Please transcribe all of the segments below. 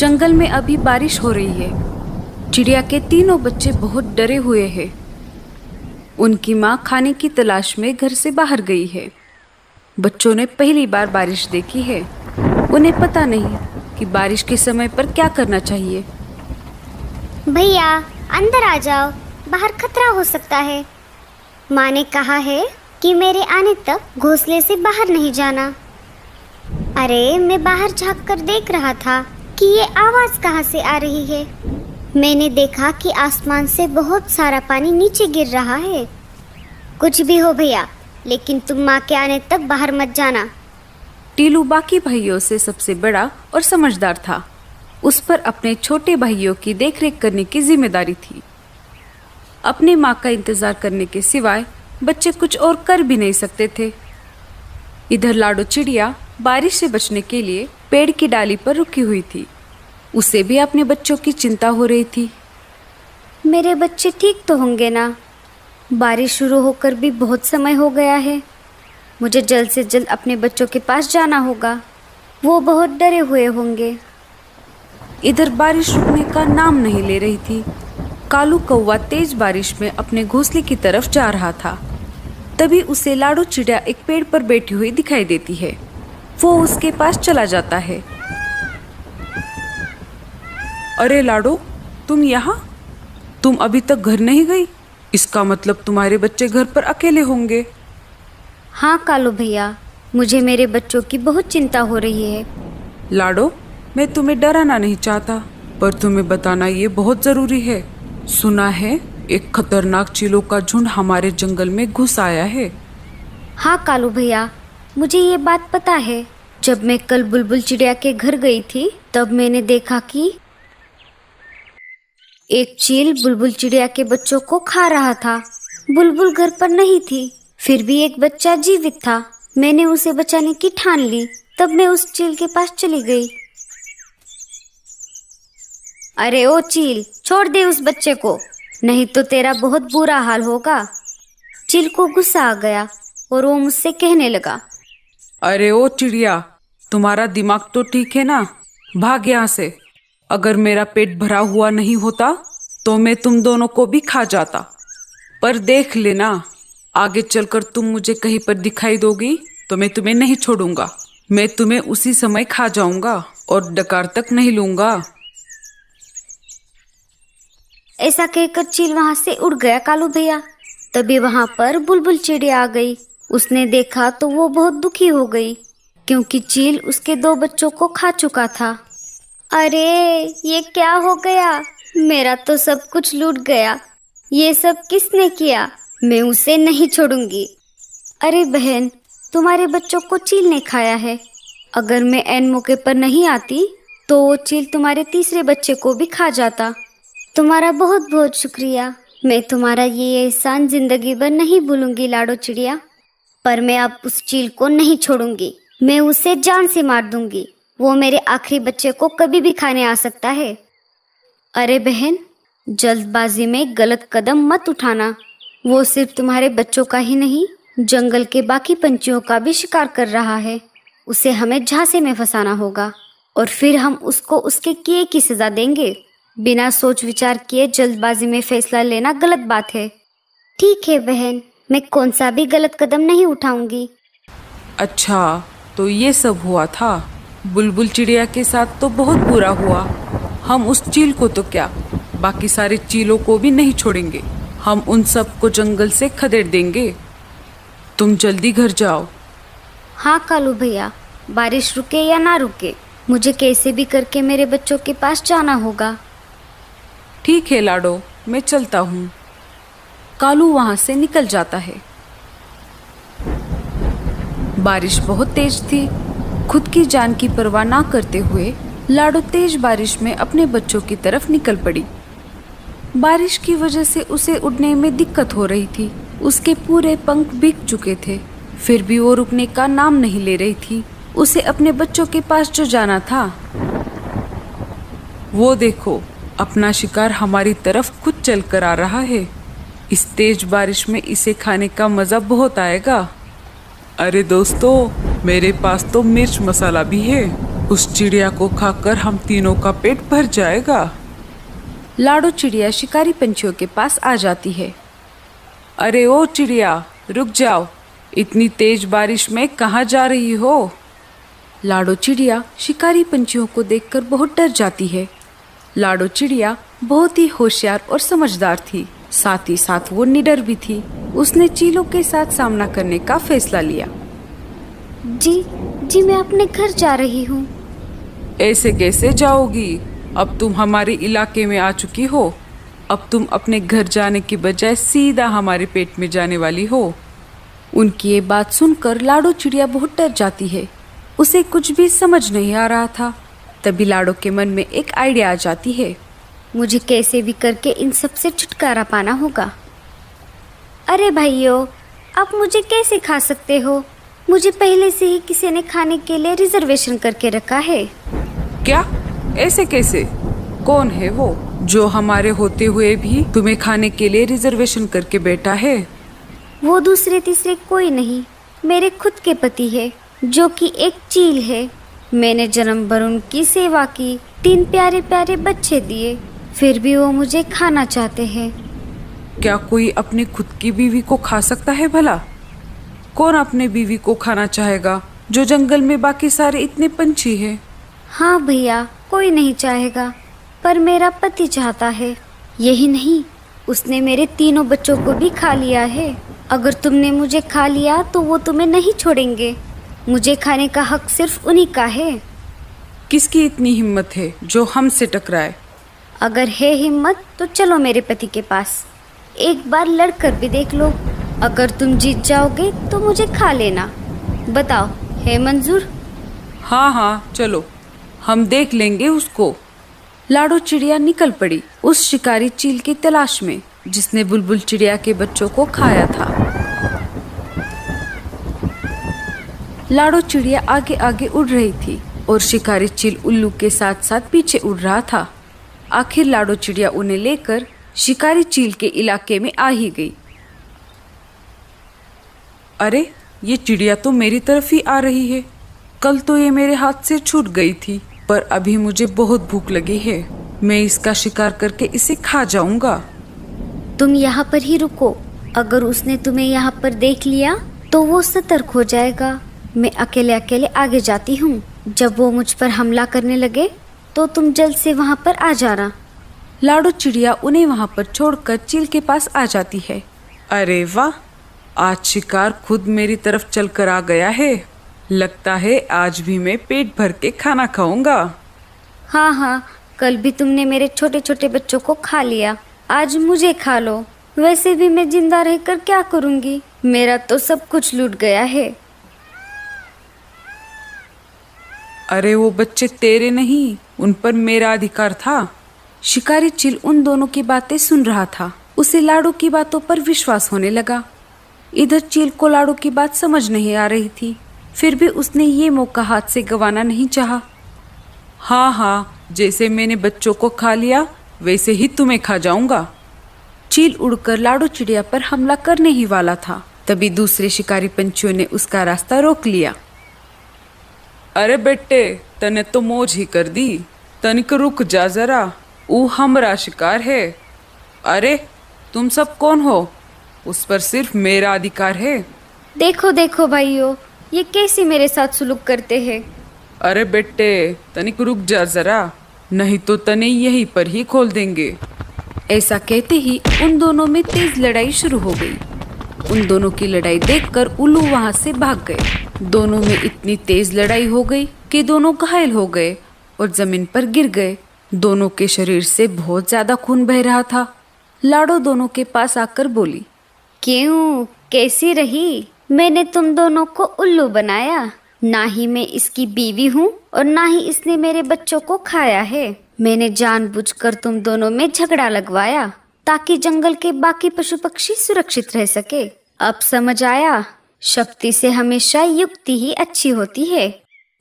जंगल में अभी बारिश हो रही है। चिड़िया के तीनों बच्चे बहुत डरे हुए हैं। उनकी माँ खाने की तलाश में घर से बाहर गई है। बच्चों ने पहली बार बारिश देखी है। उन्हें पता नहीं कि बारिश के समय पर क्या करना चाहिए। भैया अंदर आ जाओ, बाहर खतरा हो सकता है। माँ ने कहा है कि मेरे आने तक घोंसले से बाहर नहीं जाना। अरे मैं बाहर झांक कर देख रहा था कि ये आवाज़ कहाँ से आ रही है। मैंने देखा कि आसमान से बहुत सारा पानी नीचे गिर रहा है। कुछ भी हो भैया, लेकिन तुम माँ के आने तक बाहर मत जाना। टीलू बाकी भाइयों से सबसे बड़ा और समझदार था। उस पर अपने छोटे भाइयों की देखरेख करने की जिम्मेदारी थी। अपनी माँ का इंतजार करने के सिवाय बच्चे कुछ और कर भी नहीं सकते थे। इधर लाडो चिड़िया बारिश से बचने के लिए पेड़ की डाली पर रुकी हुई थी। उसे भी अपने बच्चों की चिंता हो रही थी। मेरे बच्चे ठीक तो होंगे ना? बारिश शुरू होकर भी बहुत समय हो गया है। मुझे जल्द से जल्द अपने बच्चों के पास जाना होगा। वो बहुत डरे हुए होंगे। इधर बारिश रुकने का नाम नहीं ले रही थी। कालू कौवा तेज बारिश में अपने घोंसले की तरफ जा रहा था। तभी उसे लाडो चिड़िया एक पेड़ पर बैठी हुई दिखाई देती है। वो उसके पास चला जाता है। अरे लाडो, तुम यहाँ? तुम अभी तक घर नहीं गई? इसका मतलब तुम्हारे बच्चे घर पर अकेले होंगे। हाँ कालू भैया, मुझे मेरे बच्चों की बहुत चिंता हो रही है। लाडो, मैं तुम्हें डराना नहीं चाहता, पर तुम्हें बताना ये बहुत जरूरी है। सुना है एक खतरनाक चीलों का झुंड हमारे जंगल में घुस आया है। हाँ कालू भैया, मुझे ये बात पता है। जब मैं कल बुलबुल चिड़िया के घर गई थी, तब मैंने देखा कि एक चील बुलबुल चिड़िया के बच्चों को खा रहा था। बुलबुल घर पर नहीं थी, फिर भी एक बच्चा जीवित था। मैंने उसे बचाने की ठान ली। तब मैं उस चील के पास चली गई। अरे ओ चील, छोड़ दे उस बच्चे को, नहीं तो तेरा बहुत बुरा हाल होगा। चील को गुस्सा आ गया और वो मुझसे कहने लगा, अरे ओ चिड़िया, तुम्हारा दिमाग तो ठीक है ना? भाग यहाँ से। अगर मेरा पेट भरा हुआ नहीं होता तो मैं तुम दोनों को भी खा जाता। पर देख लेना, आगे चलकर तुम मुझे कहीं पर दिखाई दोगी तो मैं तुम्हें नहीं छोड़ूंगा। मैं तुम्हें उसी समय खा जाऊंगा और डकार तक नहीं लूंगा। ऐसा कहकर चील वहां से उड़ गया कालू भैया। तभी वहां पर बुलबुल चिड़िया आ गई। उसने देखा तो वो बहुत दुखी हो गई, क्योंकि चील उसके 2 बच्चों को खा चुका था। अरे ये क्या हो गया? मेरा तो सब कुछ लूट गया। ये सब किसने किया? मैं उसे नहीं छोड़ूंगी। अरे बहन, तुम्हारे बच्चों को चील ने खाया है। अगर मैं ऐन मौके पर नहीं आती तो वो चील तुम्हारे तीसरे बच्चे को भी खा जाता। तुम्हारा बहुत बहुत शुक्रिया। मैं तुम्हारा ये एहसान जिंदगी भर नहीं भूलूंगी लाडो चिड़िया। पर मैं अब उस चील को नहीं छोड़ूंगी। मैं उसे जान से मार दूंगी। वो मेरे आखिरी बच्चे को कभी भी खाने आ सकता है। अरे बहन, जल्दबाजी में गलत कदम मत उठाना। वो सिर्फ तुम्हारे बच्चों का ही नहीं, जंगल के बाकी पंछियों का भी शिकार कर रहा है। उसे हमें झांसे में फंसाना होगा और फिर हम उसको उसके किए की सजा देंगे। बिना सोच विचार किए जल्दबाजी में फैसला लेना गलत बात है। ठीक है बहन, मैं कौन सा भी गलत कदम नहीं उठाऊंगी। अच्छा, तो ये सब हुआ था। बुलबुल चिड़िया के साथ तो बहुत बुरा हुआ। हम उस चील को तो क्या, बाकी सारे चीलों को भी नहीं छोड़ेंगे। हम उन सब को जंगल से खदेड़ देंगे। तुम जल्दी घर जाओ। हाँ कालू भैया, बारिश रुके या ना रुके, मुझे कैसे भी करके मेरे बच्चों के पास जाना होगा। ठीक है लाडो, मैं चलता हूँ। कालू वहां से निकल जाता है। बारिश बहुत तेज थी। खुद की जान की परवाह ना करते हुए लाडो तेज बारिश में अपने बच्चों की तरफ निकल पड़ी। बारिश की वजह से उसे उड़ने में दिक्कत हो रही थी। उसके पूरे पंख भीग चुके थे, फिर भी वो रुकने का नाम नहीं ले रही थी। उसे अपने बच्चों के पास जो जाना था। वो देखो, अपना शिकार हमारी तरफ खुद चल कर आ रहा है। इस तेज बारिश में इसे खाने का मजा बहुत आएगा। अरे दोस्तों, मेरे पास तो मिर्च मसाला भी है। उस चिड़िया को खाकर हम तीनों का पेट भर जाएगा। लाडो चिड़िया शिकारी पंछियों के पास आ जाती है। अरे ओ चिड़िया, रुक जाओ, इतनी तेज बारिश में कहाँ जा रही हो? लाडो चिड़िया शिकारी पंछियों को देखकर बहुत डर जाती है। लाडो चिड़िया बहुत ही होशियार और समझदार थी, साथ ही साथ वो निडर भी थी। उसने चीलों के साथ सामना करने का फैसला लिया। जी जी, मैं अपने घर जा रही हूँ। ऐसे कैसे जाओगी? अब तुम हमारे इलाके में आ चुकी हो। अब तुम अपने घर जाने की बजाय सीधा हमारे पेट में जाने वाली हो। उनकी ये बात सुनकर लाडो चिड़िया बहुत डर जाती है। उसे कुछ भी समझ नहीं आ रहा था। तभी लाडो के मन में एक आइडिया आ जाती है। मुझे कैसे भी करके इन सब से छुटकारा पाना होगा। अरे भाइयों, आप मुझे कैसे खा सकते हो? मुझे पहले से ही किसी ने खाने के लिए रिजर्वेशन करके रखा है। क्या? ऐसे कैसे? कौन है वो जो हमारे होते हुए भी तुम्हें खाने के लिए रिजर्वेशन करके बैठा है? वो दूसरे तीसरे कोई नहीं, मेरे खुद के पति है, जो कि एक चील है। मैंने जन्म भर उनकी सेवा की, 3 प्यारे प्यारे बच्चे दिए, फिर भी वो मुझे खाना चाहते हैं। क्या कोई अपनी खुद की बीवी को खा सकता है भला? कौन अपने बीवी को खाना चाहेगा जो जंगल में बाकी सारे इतने पंछी हैं? हाँ भैया, कोई नहीं चाहेगा, पर मेरा पति चाहता है। यही नहीं, उसने मेरे 3 बच्चों को भी खा लिया है। अगर तुमने मुझे खा लिया तो वो तुम्हें नहीं छोड़ेंगे। मुझे खाने का हक सिर्फ उन्हीं का है। किसकी इतनी हिम्मत है जो हमसे टकराए? अगर है हिम्मत तो चलो मेरे पति के पास, एक बार लड़कर भी देख लो। अगर तुम जीत जाओगे तो मुझे खा लेना। बताओ, है मंजूर? हाँ हाँ, चलो, हम देख लेंगे उसको। लाडो चिड़िया निकल पड़ी उस शिकारी चील की तलाश में जिसने बुलबुल चिड़िया के बच्चों को खाया था। लाडो चिड़िया आगे आगे उड़ रही थी और शिकारी चील उल्लू के साथ साथ पीछे उड़ रहा था। आखिर लाडो चिड़िया उन्हें लेकर शिकारी चील के इलाके में आ ही गई। अरे, ये चिड़िया तो मेरी तरफ ही आ रही है। कल तो ये मेरे हाथ से छूट गई थी, पर अभी मुझे बहुत भूख लगी है। मैं इसका शिकार करके इसे खा जाऊंगा। तुम यहाँ पर ही रुको। अगर उसने तुम्हें यहाँ पर देख लिया तो वो सतर्क हो जाएगा। मैं अकेले अकेले आगे जाती हूँ। जब वो मुझ पर हमला करने लगे तो तुम जल्द से वहाँ पर आ जाना। लाडो चिड़िया उन्हें वहाँ पर छोड़कर चील के पास आ जाती है। अरे वाह, आज शिकार खुद मेरी तरफ चल कर आ गया है। लगता है आज भी मैं पेट भर के खाना खाऊंगा। हाँ हाँ, कल भी तुमने मेरे छोटे छोटे बच्चों को खा लिया, आज मुझे खा लो। वैसे भी मैं जिंदा रहकर क्या करूँगी? मेरा तो सब कुछ लूट गया है। अरे वो बच्चे तेरे नहीं, उन पर मेरा अधिकार था। शिकारी चील उन दोनों की बातें सुन रहा था। उसे लाडो की बातों पर विश्वास होने लगा। इधर चील को लाडो की बात समझ नहीं आ रही थी, फिर भी उसने ये मौका हाथ से गंवाना नहीं चाहा। हाँ हाँ, जैसे मैंने बच्चों को खा लिया वैसे ही तुम्हें खा जाऊंगा। चील उड़कर लाडो चिड़िया पर हमला करने ही वाला था, तभी दूसरे शिकारी पंछियों ने उसका रास्ता रोक लिया। अरे बेटे, तने तो मौज ही कर दी। तनिक रुक जा जरा, वो हमरा शिकार है। अरे तुम सब कौन हो? उस पर सिर्फ मेरा अधिकार है। देखो देखो भाइयों, ये कैसे मेरे साथ सुलूक करते हैं। अरे बेटे, तनिक रुक जा जरा, नहीं तो तने यहीं पर ही खोल देंगे। ऐसा कहते ही उन दोनों में तेज लड़ाई शुरू हो गई। उन दोनों की लड़ाई देखकर उल्लू वहां से भाग गए। दोनों में इतनी तेज लड़ाई हो गई कि दोनों घायल हो गए और जमीन पर गिर गए। दोनों के शरीर से बहुत ज्यादा खून बह रहा था। लाडो दोनों के पास आकर बोली, क्यों, कैसी रही? मैंने तुम दोनों को उल्लू बनाया। ना ही मैं इसकी बीवी हूँ और ना ही इसने मेरे बच्चों को खाया है। मैंने जानबूझकर तुम दोनों में झगड़ा लगवाया ताकि जंगल के बाकी पशु पक्षी सुरक्षित रह सके। अब समझ आया, शक्ति से हमेशा युक्ति ही अच्छी होती है।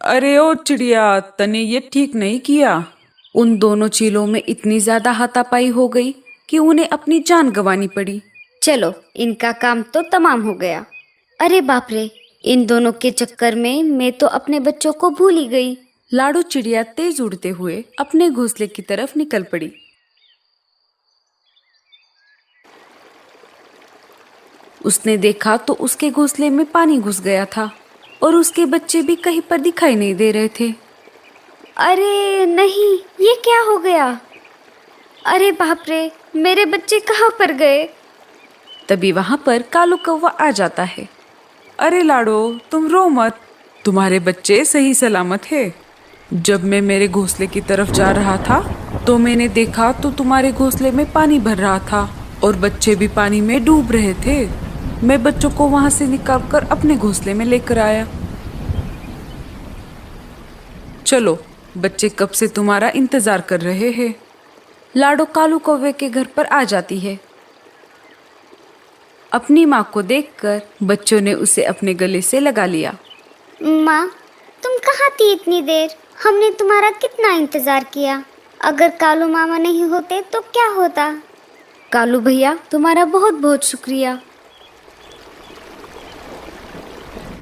अरे ओ चिड़िया, तने ये ठीक नहीं किया। उन दोनों चीलों में इतनी ज्यादा हाथापाई हो गई कि उन्हें अपनी जान गंवानी पड़ी। चलो, इनका काम तो तमाम हो गया। अरे बाप रे, इन दोनों के चक्कर में मैं तो अपने बच्चों को भूल ही गई। लाडू चिड़िया तेज उड़ते हुए अपने घोंसले की तरफ निकल पड़ी। उसने देखा तो उसके घोंसले में पानी घुस गया था और उसके बच्चे भी कहीं पर दिखाई नहीं दे रहे थे। अरे नहीं, ये क्या हो गया? अरे बाप रे, मेरे बच्चे कहाँ पर गए? तभी वहां पर कालू कौवा आ जाता है। अरे लाडो, तुम रो मत, तुम्हारे बच्चे सही सलामत है। जब मैं मेरे घोंसले की तरफ जा रहा था तो मैंने देखा तो तुम्हारे घोंसले में पानी भर रहा था और बच्चे भी पानी में डूब रहे थे। मैं बच्चों को वहां से निकालकर अपने घोंसले में लेकर आया। चलो, बच्चे कब से तुम्हारा इंतजार कर रहे हैं। लाडो कालू कौवे के घर पर आ जाती है। अपनी माँ को देखकर बच्चों ने उसे अपने गले से लगा लिया। माँ, तुम कहाँ थी इतनी देर? हमने तुम्हारा कितना इंतजार किया। अगर कालू मामा नहीं होते तो क्या होता? कालू भैया, तुम्हारा बहुत बहुत शुक्रिया।